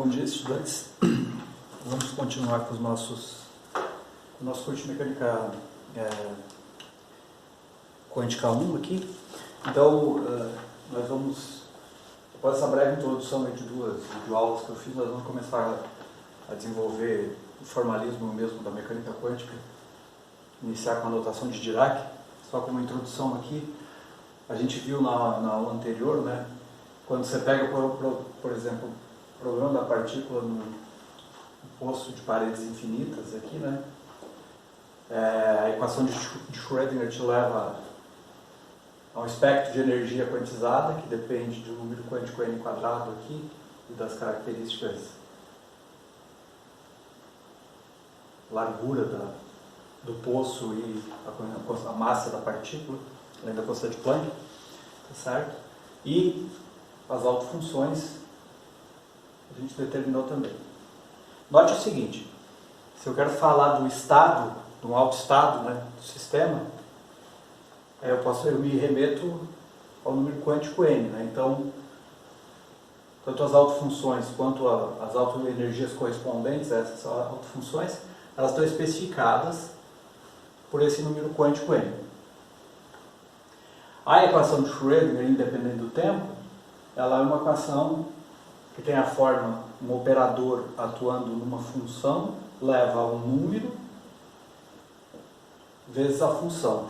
Bom dia, estudantes. Vamos continuar com o nosso curso de mecânica quântica 1 aqui. Então, nós vamos, após essa breve introdução de duas videoaulas que eu fiz, nós vamos começar a desenvolver o formalismo mesmo da mecânica quântica, iniciar com a notação de Dirac. Só como introdução aqui, a gente viu na aula anterior, né, quando você pega, por exemplo, o problema da partícula no poço de paredes infinitas aqui, né, a equação de Schrödinger te leva a um espectro de energia quantizada, que depende do número quântico n quadrado aqui e das características largura do poço e a massa da partícula, além da constante de Planck, tá certo? E as autofunções a gente determinou também. Note o seguinte: se eu quero falar do estado, de um alto estado, né, do sistema, eu me remeto ao número quântico n, né? Então, tanto as autofunções quanto as autoenergias correspondentes a essas autofunções, elas estão especificadas por esse número quântico n. A equação de Schrödinger, independente do tempo, ela é uma equação que tem a forma, um operador atuando numa função, leva um número vezes a função.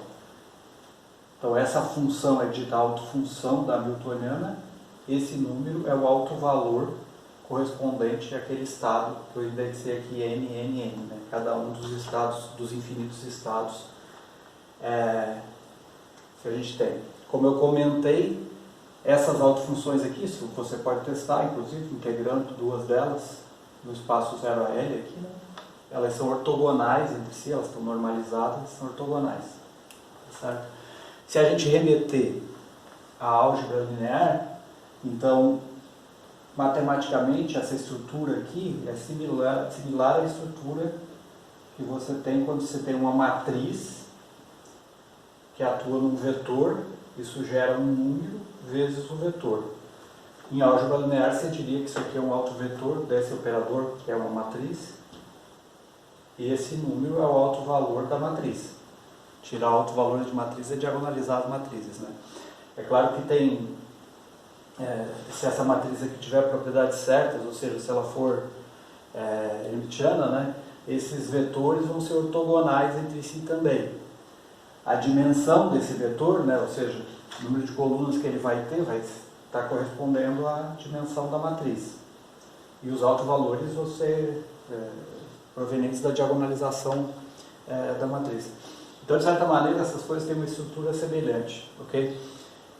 Então essa função é dita autofunção da Hamiltoniana, esse número é o autovalor correspondente àquele estado que eu indexei aqui, n, né? Cada um dos estados, dos infinitos estados que a gente tem. Como eu comentei, essas autofunções aqui, você pode testar, inclusive, integrando duas delas no espaço 0 a L aqui, né? Elas são ortogonais entre si, elas estão normalizadas, são ortogonais. Tá certo? Se a gente remeter à álgebra linear, então, matematicamente, essa estrutura aqui é similar à estrutura que você tem quando você tem uma matriz que atua num vetor, isso gera um número vezes o vetor. Em álgebra linear, você diria que isso aqui é um autovetor desse operador, que é uma matriz, e esse número é o autovalor da matriz. Tirar autovalor de matriz é diagonalizar as matrizes, né? É claro que tem, se essa matriz aqui tiver propriedades certas, ou seja, se ela for hermitiana, né, esses vetores vão ser ortogonais entre si também. A dimensão desse vetor, né, ou seja, o número de colunas que ele vai ter, vai estar correspondendo à dimensão da matriz. E os autovalores vão ser provenientes da diagonalização da matriz. Então, de certa maneira, essas coisas têm uma estrutura semelhante. Okay?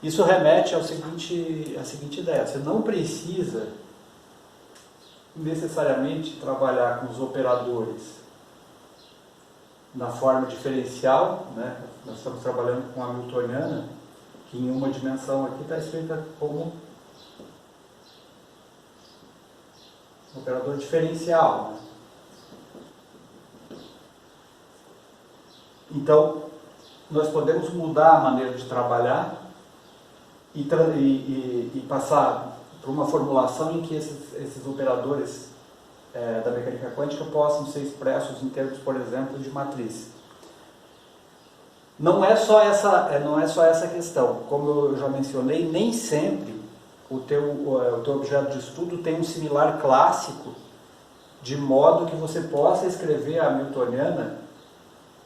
Isso remete à seguinte ideia: você não precisa necessariamente trabalhar com os operadores na forma diferencial, né? Nós estamos trabalhando com a Hamiltoniana, que em uma dimensão aqui está escrita como um operador diferencial. Né? Então, nós podemos mudar a maneira de trabalhar e passar por uma formulação em que esses operadores da mecânica quântica possam ser expressos em termos, por exemplo, de matriz. Não é só essa questão. Como eu já mencionei, nem sempre o teu objeto de estudo tem um similar clássico, de modo que você possa escrever a Hamiltoniana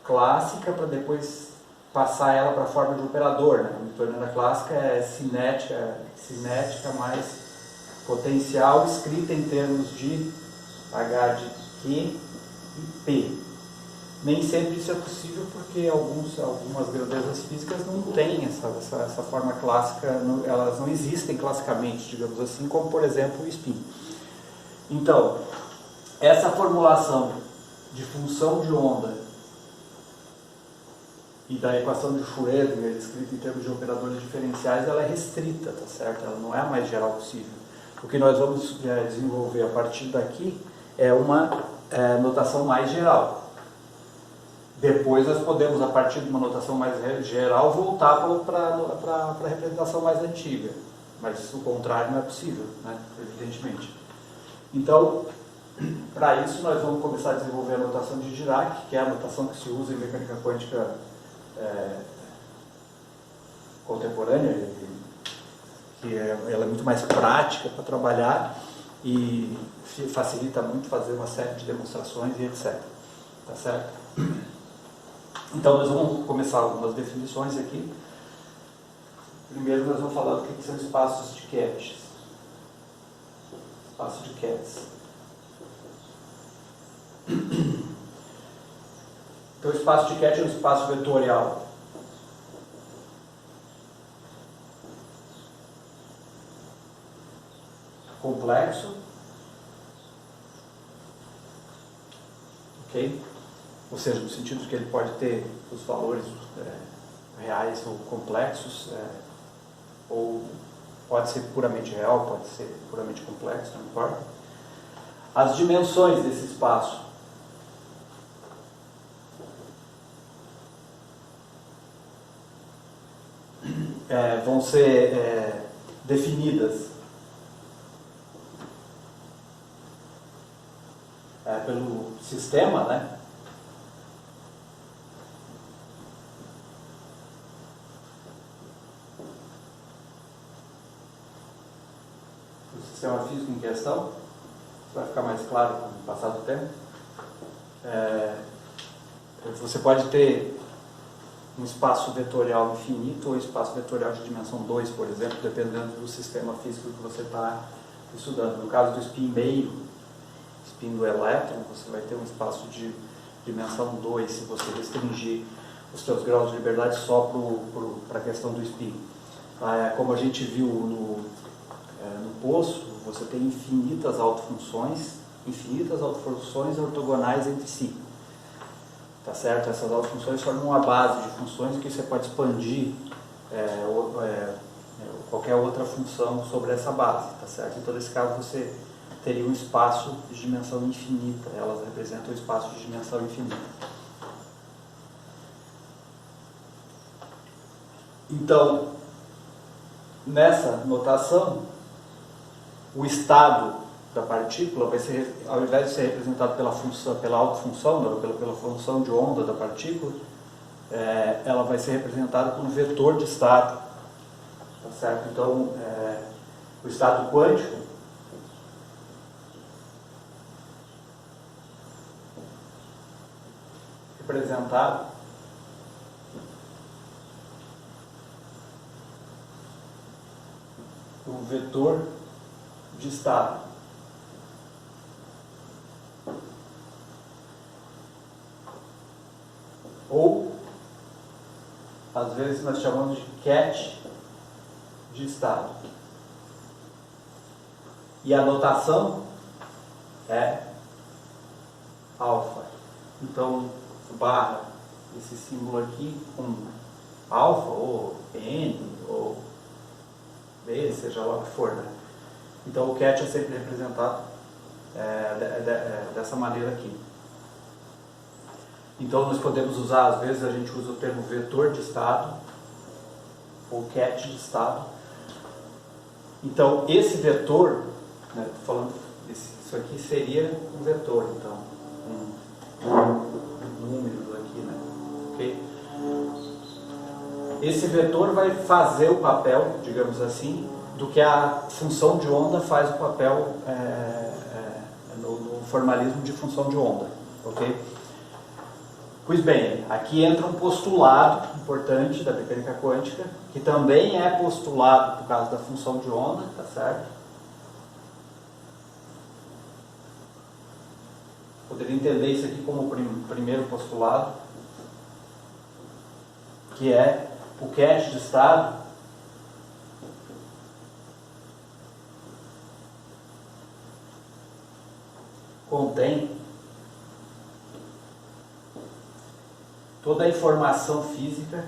clássica para depois passar ela para a forma de operador. Né? A Hamiltoniana clássica é cinética mais potencial, escrita em termos de H de Q e P. Nem sempre isso é possível porque algumas grandezas físicas não têm essa forma clássica, elas não existem classicamente, digamos assim, como por exemplo o spin. Então, essa formulação de função de onda e da equação de Schrödinger, escrita em termos de operadores diferenciais, ela é restrita, tá certo? Ela não é a mais geral possível. O que nós vamos desenvolver a partir daqui é uma notação mais geral. Depois nós podemos, a partir de uma notação mais geral, voltar para a representação mais antiga. Mas o contrário não é possível, né? Evidentemente. Então, para isso nós vamos começar a desenvolver a notação de Dirac, que é a notação que se usa em mecânica quântica contemporânea, que ela é muito mais prática para trabalhar e facilita muito fazer uma série de demonstrações e etc. Tá certo? Então nós vamos começar algumas definições aqui. Primeiro nós vamos falar do que são espaços de Ketch. Espaço de Ketch. Então o espaço de Ketch é um espaço vetorial complexo, ok? Ou seja, no sentido de que ele pode ter os valores reais ou complexos, ou pode ser puramente real, pode ser puramente complexo, não importa. As dimensões desse espaço vão ser definidas pelo sistema, né? O sistema físico em questão. Isso vai ficar mais claro com o passar do tempo. Você pode ter um espaço vetorial infinito ou espaço vetorial de dimensão 2, por exemplo, dependendo do sistema físico que você está estudando. No caso do spin meio, spin do elétron, você vai ter um espaço de dimensão 2 se você restringir os seus graus de liberdade só para a questão do spin. Como a gente viu no poço, você tem infinitas autofunções ortogonais entre si. Tá certo? Essas autofunções formam uma base de funções que você pode expandir qualquer outra função sobre essa base. Tá certo? Então, nesse caso, você teria um espaço de dimensão infinita. Elas representam o espaço de dimensão infinita. Então, nessa notação, o estado da partícula vai ser, ao invés de ser representado pela autofunção, não, pela função de onda da partícula, ela vai ser representada por um vetor de estado. Tá certo? Então, o estado quântico representado por um vetor de estado. Ou, às vezes, nós chamamos de Ketch de estado. E a notação é alfa. Então, barra esse símbolo aqui com alfa, ou N, ou B, seja lá o que for, né? Então, o Ketch é sempre representado dessa maneira aqui. Então, nós podemos usar, às vezes, a gente usa o termo vetor de estado, ou Ketch de estado. Então, esse vetor, né, tô falando, isso aqui seria um vetor, então, números aqui, né? Ok? Esse vetor vai fazer o papel, digamos assim, do que a função de onda faz o papel no formalismo de função de onda, ok? Pois bem, aqui entra um postulado importante da mecânica quântica, que também é postulado por causa da função de onda, tá certo? Poderia entender isso aqui como o primeiro postulado, que é o Ketch de estado contém toda a informação física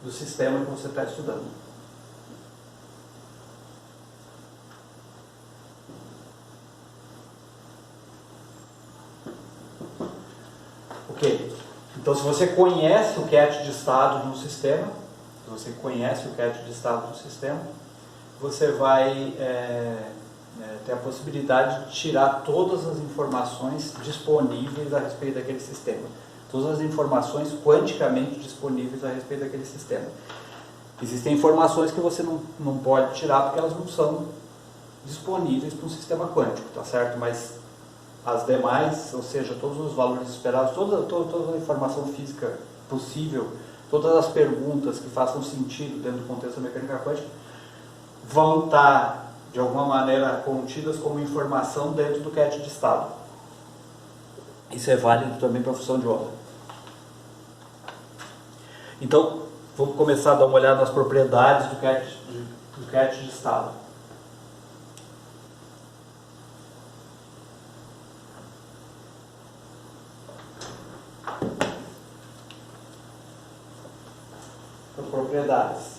do sistema que você está estudando. Ok. Então, se você conhece o cat de estado de um sistema, você vai ter a possibilidade de tirar todas as informações disponíveis a respeito daquele sistema. Todas as informações quanticamente disponíveis a respeito daquele sistema. Existem informações que você não pode tirar porque elas não são disponíveis para um sistema quântico, tá certo? Mas as demais, ou seja, todos os valores esperados, toda a informação física possível, todas as perguntas que façam sentido dentro do contexto da mecânica quântica, vão estar, de alguma maneira, contidas como informação dentro do cat de estado. Isso é válido também para a função de onda. Então, vamos começar a dar uma olhada nas propriedades do cat de estado. Propriedades.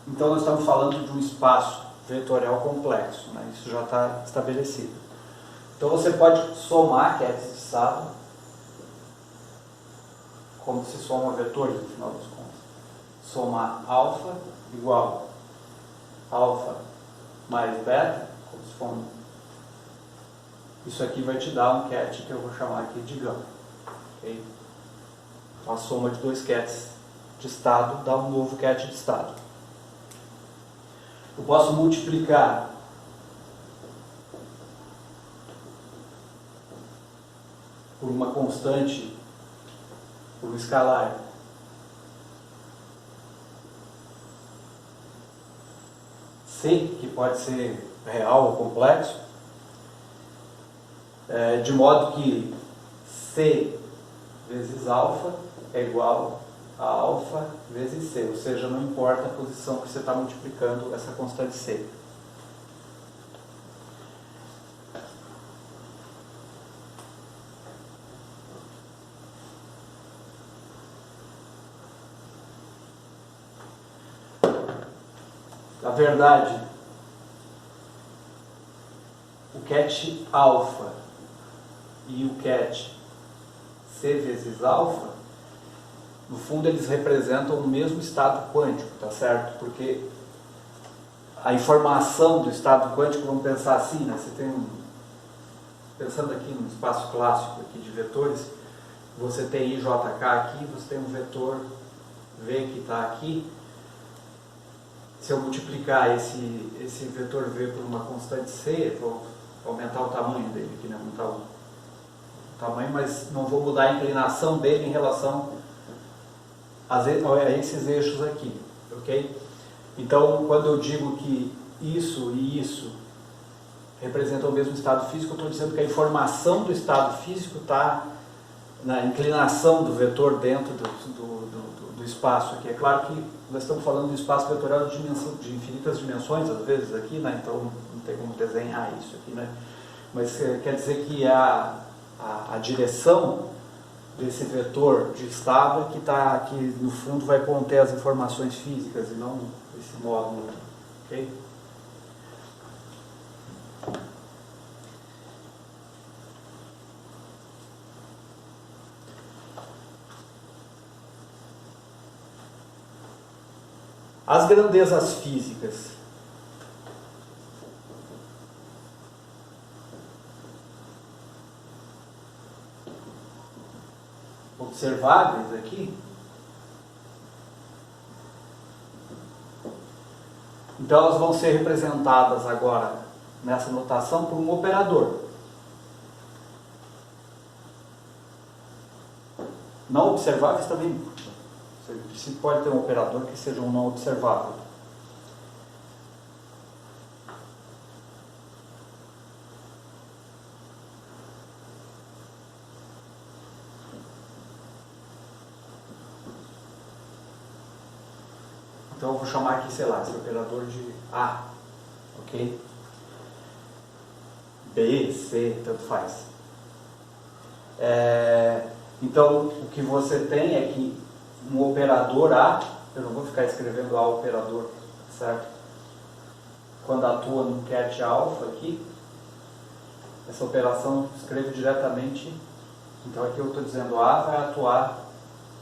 Então nós estamos falando de um espaço vetorial complexo, né? Isso já está estabelecido. Então você pode somar cats de estado, como se soma vetores no final das contas. Somar alfa igual alfa mais beta, como se for isso aqui vai te dar um cat que eu vou chamar aqui de gama. Okay? Então a soma de dois cats de estado dá um novo cat de estado. Eu posso multiplicar por uma constante, por um escalar, C, que pode ser real ou complexo, de modo que C vezes alfa é igual a alfa vezes C, ou seja, não importa a posição que você está multiplicando essa constante C. Na verdade, o cat alfa e o cat C vezes alfa, no fundo eles representam o mesmo estado quântico, tá certo? Porque a informação do estado quântico, vamos pensar assim, né? Você tem pensando aqui no espaço clássico aqui de vetores, você tem IJK aqui, você tem um vetor V que está aqui. Se eu multiplicar esse vetor V por uma constante C, vou aumentar o tamanho dele aqui, né? Aumentar o tamanho, mas não vou mudar a inclinação dele em relação a esses eixos aqui, ok? Então, quando eu digo que isso e isso representam o mesmo estado físico, eu estou dizendo que a informação do estado físico está na inclinação do vetor dentro do espaço aqui. É claro que nós estamos falando de espaço vetorial de infinitas dimensões, às vezes, aqui, né? Então não tem como desenhar isso aqui, né? Mas quer dizer que a direção desse vetor de estado que no fundo vai conter as informações físicas e não esse módulo, ok? As grandezas físicas observáveis aqui, então elas vão ser representadas agora nessa notação por um operador. Não observáveis também, você pode ter um operador que seja um não observável. Então eu vou chamar aqui, sei lá, esse operador de A, ok? B, C, tanto faz. Então o que você tem é que um operador A, eu não vou ficar escrevendo A operador, certo? quando atua no cat alfa aqui, essa operação eu escrevo diretamente. Então aqui eu estou dizendo A vai atuar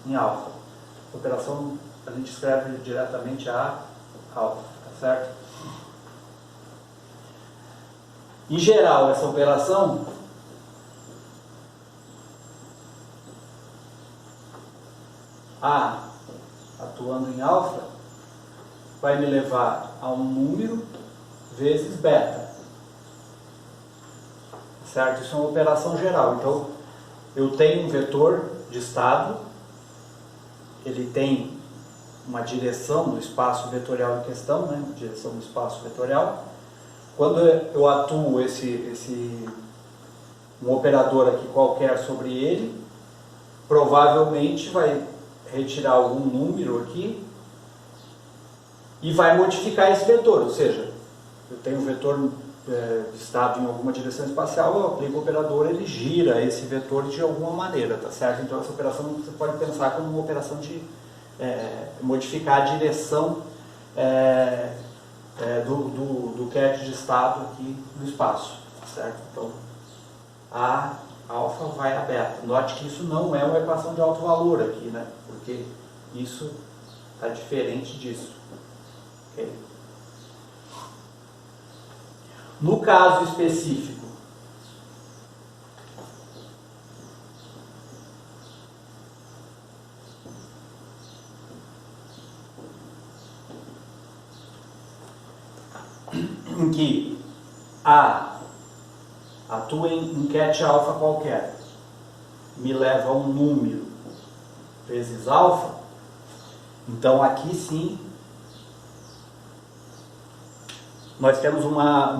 em alfa. Essa operação a gente escreve diretamente A alfa, tá certo? Em geral, essa operação A atuando em alfa vai me levar a um número vezes beta, certo? Isso é uma operação geral. Então eu tenho um vetor de estado, ele tem uma direção do espaço vetorial em questão, né? Direção do espaço vetorial. Quando eu atuo um operador aqui qualquer sobre ele, provavelmente vai retirar algum número aqui e vai modificar esse vetor, ou seja, eu tenho um vetor de estado em alguma direção espacial, eu aplico o operador, ele gira esse vetor de alguma maneira, tá certo? Então essa operação você pode pensar como uma operação de modificar a direção do cat de estado aqui no espaço, certo? Então a alfa vai a beta. Note que isso não é uma equação de alto valor aqui, né? Porque isso está diferente disso. Okay? No caso específico, em que A atua em cat alfa qualquer, me leva a um número vezes alfa, então aqui sim nós temos uma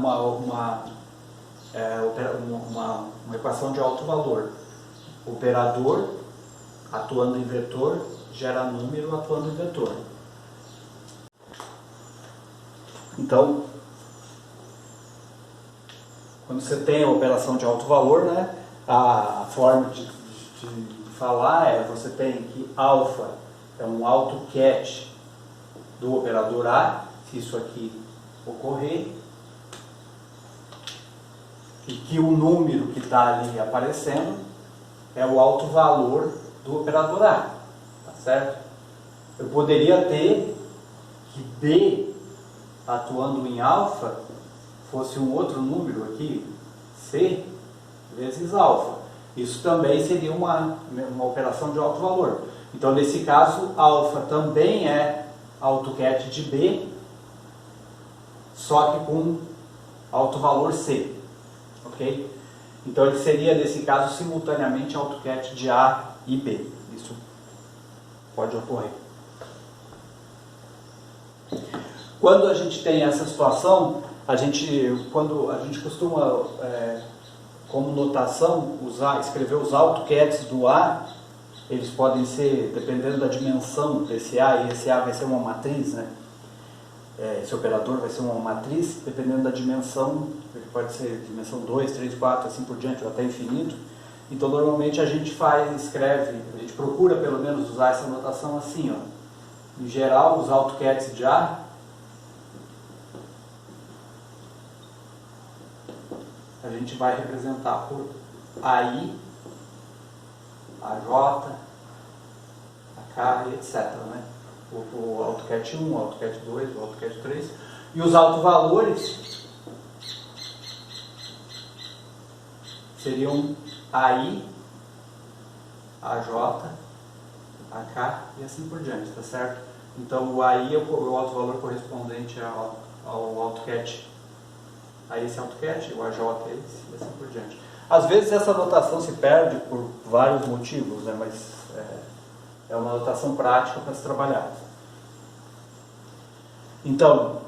equação de alto valor. Operador atuando em vetor gera número atuando em vetor. Então, quando você tem a operação de alto valor, né, a forma de falar é, você tem que alfa é um AutoCat do operador A, se isso aqui ocorrer, e que o número que está ali aparecendo é o alto valor do operador A, tá certo? Eu poderia ter que B atuando em alfa fosse um outro número aqui, C vezes alfa. Isso também seria uma operação de alto valor. Então, nesse caso, alfa também é AutoCat de B, só que com alto valor C. Ok? Então, ele seria, nesse caso, simultaneamente AutoCat de A e B. Isso pode ocorrer. Quando a gente tem essa situação, quando a gente costuma, como notação, escrever os AutoCats do A, eles podem ser, dependendo da dimensão desse A, e esse A vai ser uma matriz, né? Esse operador vai ser uma matriz, dependendo da dimensão, ele pode ser dimensão 2, 3, 4, assim por diante, ou até infinito. Então, normalmente a gente escreve, a gente procura pelo menos usar essa notação assim, ó. Em geral, os AutoCats de A, a gente vai representar por AI, AJ, AK, etc. Né? O AutoCat 1, o AutoCat 2, o AutoCat 3. E os autovalores seriam AI, AJ, AK e assim por diante, tá certo? Então o AI é o autovalor correspondente ao AutoCat, a esse AutoCat, o AJ é esse e assim por diante. Às vezes essa notação se perde por vários motivos, né? Mas é uma notação prática para se trabalhar. Então,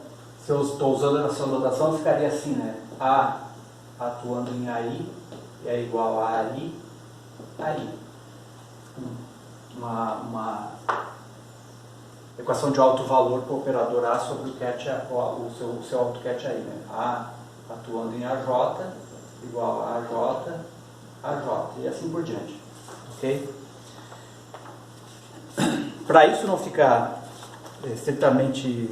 se eu estou usando essa notação, ficaria assim, né? A atuando em AI é igual a AI. Uma equação de alto valor para o operador A sobre o seu AutoCat aí, né? A atuando em AJ igual a AJ, e assim por diante. Ok? Para isso não ficar estritamente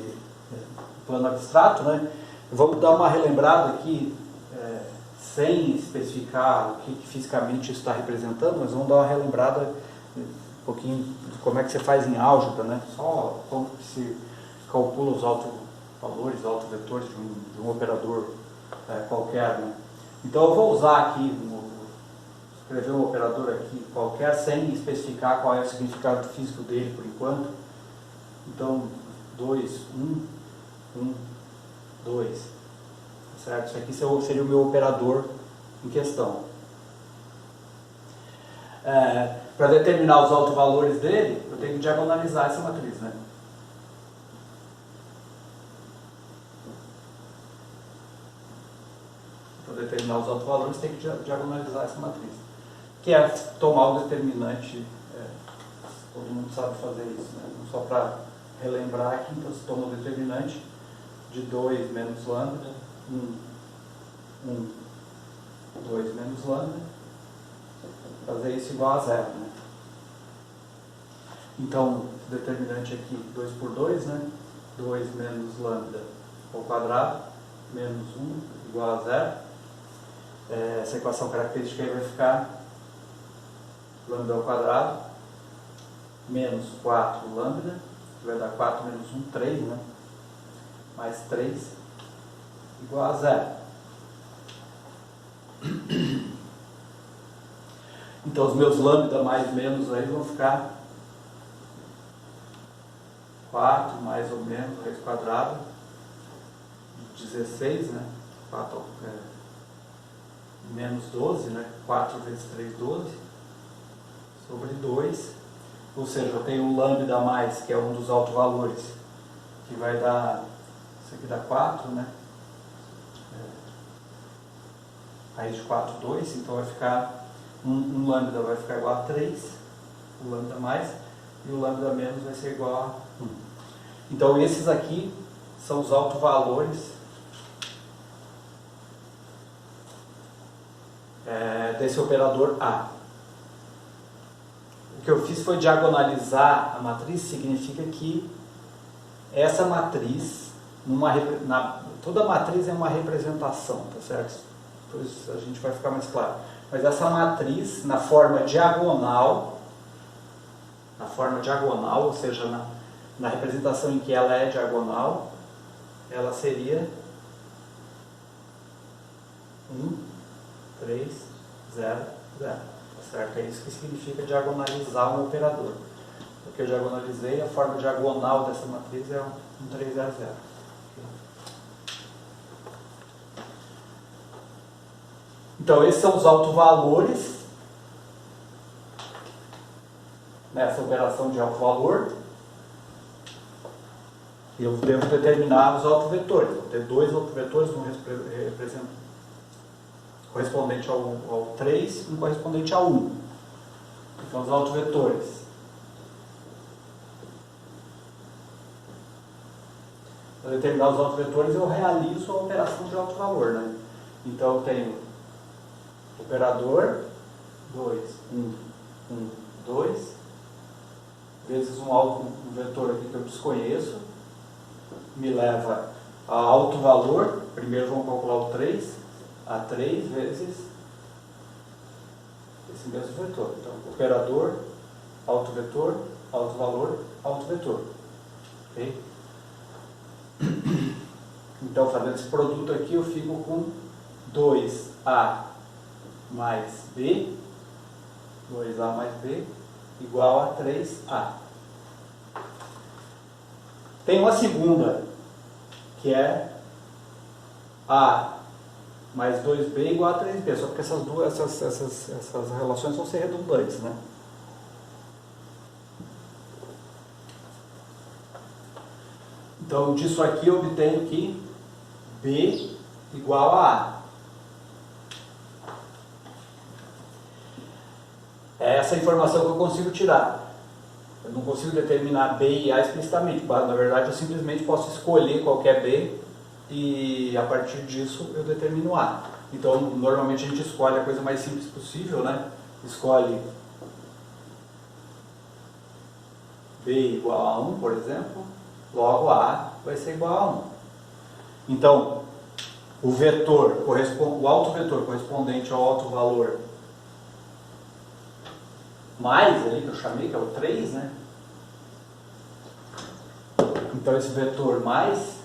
plano abstrato, né? Vamos dar uma relembrada aqui, sem especificar o que fisicamente isso está representando, mas vamos dar uma relembrada um pouquinho de como é que você faz em álgebra, né? Só como que se calcula os autovalores, autovetores de um operador qualquer, né? Então eu vou usar aqui, escrever um operador aqui qualquer, sem especificar qual é o significado físico dele por enquanto. Então, 2, 1, 1, 2. Certo? Isso aqui seria o meu operador em questão. Para determinar os autovalores dele, eu tenho que diagonalizar essa matriz, né? Para determinar os autovalores, tem que diagonalizar essa matriz. Que é tomar o determinante, todo mundo sabe fazer isso, né? Só para relembrar aqui, então você toma o determinante de 2 menos lambda, 1, 2 menos lambda, fazer isso igual a 0, né? Então, o determinante aqui, 2 por 2, né? 2 menos lambda ao quadrado, menos 1, igual a 0. Essa equação característica aí vai ficar lambda ao quadrado, menos 4 lambda, que vai dar 4 menos 1, 3, né? Mais 3, igual a 0. Então os meus lambda mais menos aí vão ficar 4 mais ou menos raiz quadrada de 16, né? 4 menos 12, né? 4 vezes 3, 12, sobre 2. Ou seja, eu tenho um lambda a mais, que é um dos autovalores, que vai dar, isso aqui dá 4, né? Raiz de 4, 2, então vai ficar, um lambda vai ficar igual a 3, o lambda mais, e o lambda menos vai ser igual a 1. Então esses aqui são os autovalores desse operador A. O que eu fiz foi diagonalizar a matriz, significa que essa matriz, toda matriz é uma representação, tá certo? Depois a gente vai ficar mais claro. Mas essa matriz, na forma diagonal, ou seja, na representação em que ela é diagonal, ela seria 1, 3, 0, 0. Certo? É isso que significa diagonalizar um operador. Porque eu diagonalizei, a forma diagonal dessa matriz é 1, 3, 0, 0. Então, esses são os autovalores nessa operação de autovalor. Eu devo determinar os autovetores. Vou ter 2 autovetores, um correspondente ao 3 e um correspondente ao 1. Então, os autovetores. Para determinar os autovetores, eu realizo a operação de autovalor, né? Então, eu tenho operador 2, 1, 1, 2, vezes um vetor aqui que eu desconheço, me leva a autovalor. Primeiro vamos calcular o 3, a 3 vezes esse mesmo vetor. Então, operador, autovetor, autovalor, autovetor. Ok? Então, fazendo esse produto aqui, eu fico com 2A mais B, 2A mais B, igual a 3A. Tem uma segunda, que é A mais 2B igual a 3B, só porque essas relações vão ser redundantes, né? Então, disso aqui eu obtenho que B igual a A. É essa informação que eu consigo tirar. Eu não consigo determinar B e A explicitamente. Na verdade, eu simplesmente posso escolher qualquer B e a partir disso eu determino A. Então, normalmente a gente escolhe a coisa mais simples possível, né? Escolhe B igual a 1, por exemplo. Logo, A vai ser igual a 1. Então, o vetor, o autovetor correspondente ao autovalor mais ali que eu chamei, que é o 3, né? Então esse vetor mais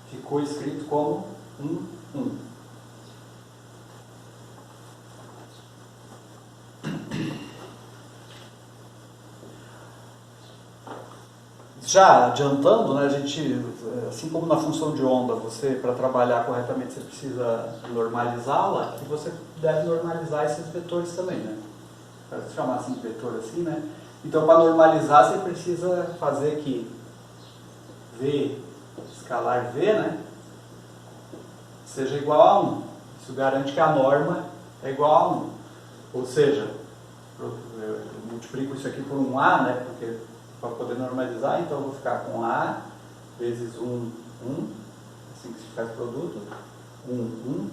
ficou escrito como 1, 1. Já adiantando, né, a gente, assim como na função de onda, você, para trabalhar corretamente, você precisa normalizá-la, e você deve normalizar esses vetores também, né? Para chamar assim de vetor assim, né? Então, para normalizar, você precisa fazer que V, escalar V, né, seja igual a 1. Isso garante que a norma é igual a 1. Ou seja, eu multiplico isso aqui por um A, né, porque para poder normalizar, então eu vou ficar com A vezes 1, 1, assim que se faz produto, 1, 1,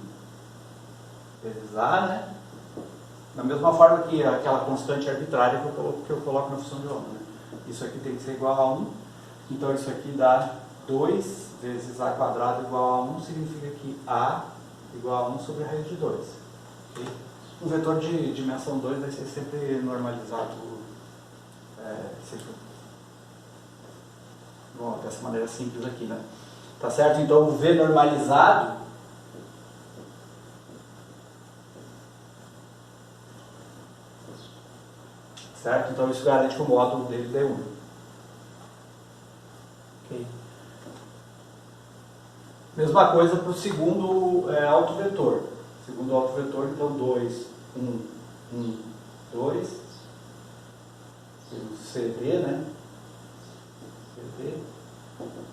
vezes A, né? Da mesma forma que aquela constante arbitrária que eu coloco na função de onda, né? Isso aqui tem que ser igual a 1, então isso aqui dá 2 vezes A quadrado igual a 1, significa que A igual a 1 sobre a raiz de 2. Okay? Um vetor de dimensão 2 vai ser sempre normalizado, bom, dessa maneira simples aqui, né? Tá certo? Então o V normalizado certo? Então isso garante que o módulo dele dê 1. Okay. Mesma coisa para o segundo autovetor. Segundo autovetor, então 2, 1, 1, 2. Temos CD, né? CD.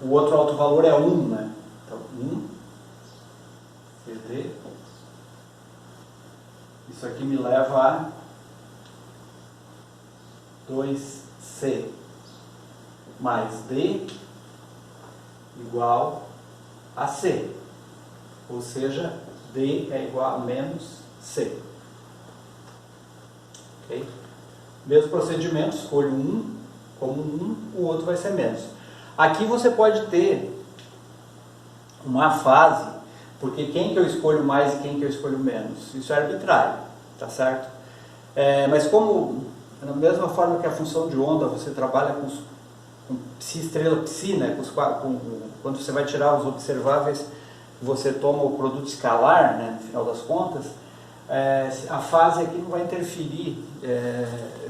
O outro autovalor é 1, né? Então 1, CD. Isso aqui me leva a 2C mais D igual a C. Ou seja, D é igual a menos C. Ok? Mesmo procedimento, escolho um como 1, o outro vai ser menos. Aqui você pode ter uma fase, porque quem que eu escolho mais e quem que eu escolho menos? Isso é arbitrário, tá certo? Mas como, da mesma forma que a função de onda, você trabalha com psi, estrela, psi, né? Quando você vai tirar os observáveis, você toma o produto escalar, né? No final das contas, a fase aqui não vai interferir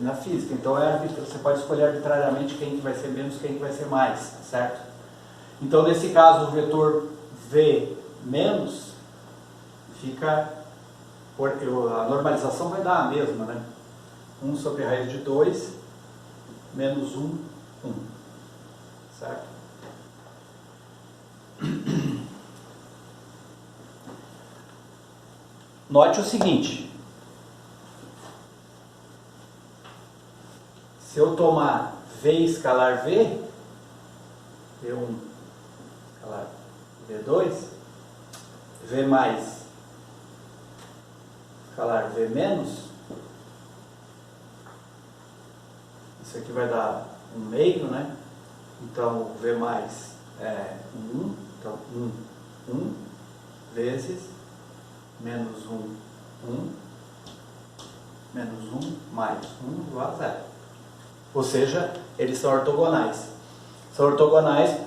na física, então você pode escolher arbitrariamente quem que vai ser menos, quem que vai ser mais, certo? Então nesse caso o vetor V menos fica, a normalização vai dar a mesma, né? 1 sobre a raiz de 2 menos 1, 1, certo? Note o seguinte, se eu tomar V escalar V, V1 escalar V2, V mais escalar V menos, isso aqui vai dar 1 meio, né? Então V mais é 1, então 1 vezes menos 1, 1, menos 1, mais 1 igual a 0. Ou seja, eles são ortogonais. São ortogonais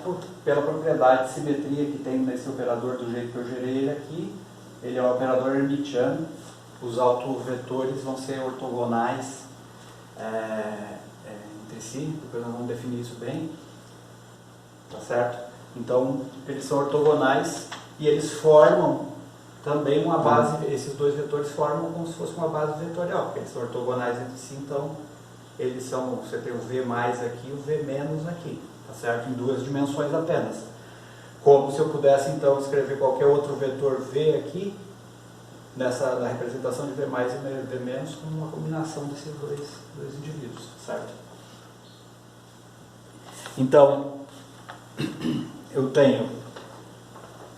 pela propriedade de simetria que tem nesse operador do jeito que eu gerei ele aqui. Ele é um operador hermitiano. Os autovetores vão ser ortogonais entre si, depois nós vamos definir isso bem. Tá certo? Então, eles são ortogonais e eles formam também uma base, esses dois vetores formam como se fosse uma base vetorial, porque eles são ortogonais entre si, então eles são, você tem o V mais aqui e o V menos aqui, tá certo? Em duas dimensões apenas. Como se eu pudesse então escrever qualquer outro vetor V aqui, na representação de V mais e V menos, como uma combinação desses dois indivíduos, certo? Então, eu tenho,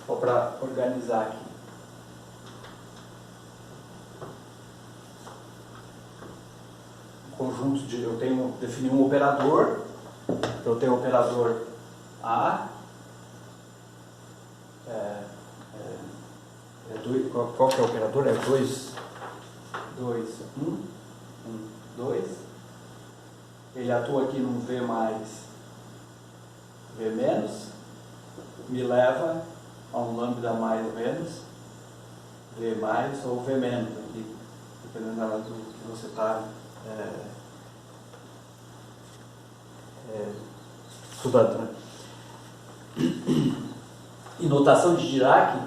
só para organizar aqui, conjunto de, eu tenho definir um operador, então eu tenho o operador A, qual que é o operador? É 2, 2, 1, 2. Ele atua aqui num V mais, V menos, me leva a um lambda mais ou menos, V mais ou V menos aqui, dependendo do que você está estudando, né? E notação de Dirac,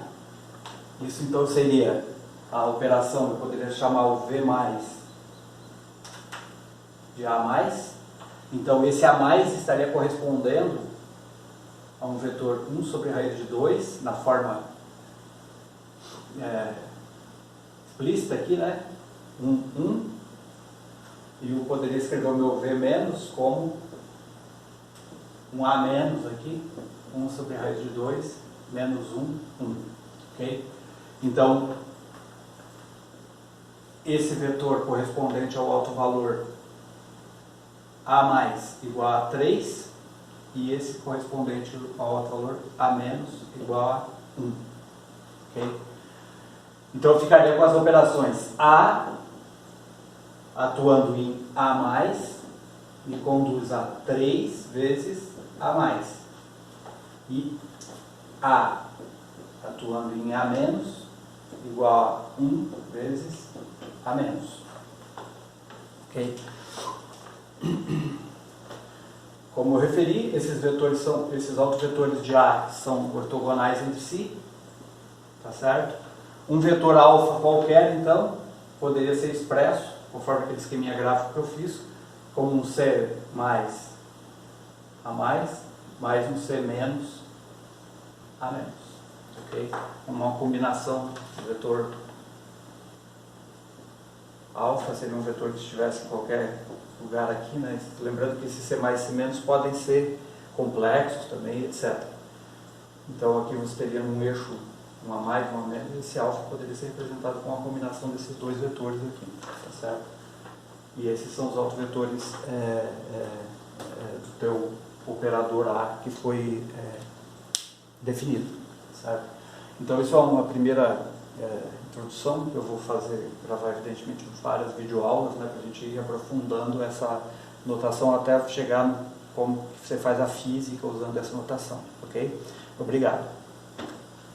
isso então seria a operação, eu poderia chamar o V mais de A mais. Então esse A mais estaria correspondendo a um vetor 1 sobre raiz de 2, na forma explícita aqui, né? 1, 1. E eu poderia escrever o meu V menos como um A menos aqui, 1 sobre raiz de 2, menos 1, 1. Ok? Então, esse vetor correspondente ao alto valor A mais igual a 3, e esse correspondente ao alto valor A menos igual a 1. Ok? Então, eu ficaria com as operações A atuando em A mais, me conduz a 3 vezes A mais. E A atuando em A menos igual a 1 vezes A menos. Ok? Como eu referi, esses autovetores de A são ortogonais entre si, tá certo? Um vetor alfa qualquer, então, poderia ser expresso, conforme aquele esqueminha gráfico que eu fiz, como um C mais A mais um C menos A menos. Ok? Uma combinação do vetor alfa seria um vetor que estivesse em qualquer lugar aqui, né? Lembrando que esses C mais e C menos podem ser complexos também, etc. Então aqui você teria um eixo, um A mais, um A menos, e esse alfa poderia ser representado com uma combinação desses dois vetores aqui, tá certo? E esses são os autovetores do teu operador A que foi definido, certo? Então isso é uma primeira introdução que eu vou gravar evidentemente várias videoaulas, né, para a gente ir aprofundando essa notação até chegar no como você faz a física usando essa notação, ok? Obrigado.